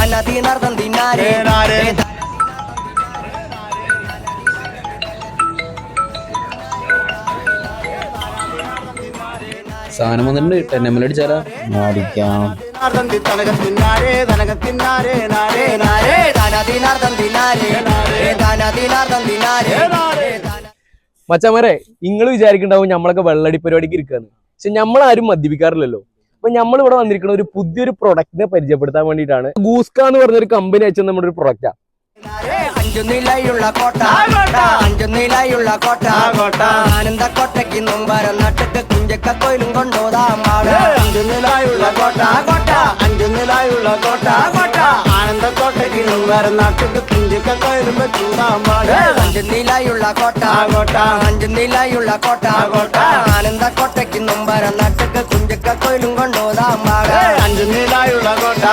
താനതിനർദ്ദം തിന്നാരേ സാധനം വന്നിട്ടുണ്ട് ടെന്നമ്മൽ അടിച്ചാലാ അടിക്കാം. മച്ചാമാരെ നിങ്ങൾ വിചാരിക്കണ്ടാവും നമ്മളൊക്കെ വെള്ളടി പരിപാടിക്ക് ഇരിക്കാന്ന്. പക്ഷെ നമ്മളാരും മദ്യപിക്കാറില്ലല്ലോ. അപ്പൊ നമ്മൾ ഇവിടെ വന്നിരിക്കുന്ന ഒരു പുതിയൊരു പ്രൊഡക്റ്റിനെ പരിചയപ്പെടുത്താൻ വേണ്ടിയിട്ടാണ്. ഗൂസ്ക എന്ന് പറഞ്ഞൊരു കമ്പനി അയച്ച നമ്മുടെ ഒരു പ്രൊഡക്റ്റാ. അഞ്ചുനിലയുള്ള കോട്ട അഞ്ചുനിലയുള്ള കോട്ട ആനന്ദക്കോട്ടയ്ക്ക് നൊമ്പരം നട്ടിട്ട് കുഞ്ചക്കോയിലും കൊണ്ടോതാം അഞ്ചുനിലയുള്ള കോട്ട അഞ്ചുനിലയുള്ള കോട്ട ആനന്ദക്കോട്ടയ്ക്ക് നൊമ്പരം നട്ടിട്ട് കുഞ്ചക്കോയിലും അഞ്ചുനിലയുള്ള കോട്ട അഞ്ചുനിലയുള്ള കോട്ട ആനന്ദക്കോട്ടയ്ക്ക് നൊമ്പരം നട്ടിട്ട് കുഞ്ചക്കോയിലും കൊണ്ടോതാം അഞ്ചുനിലയുള്ള കോട്ട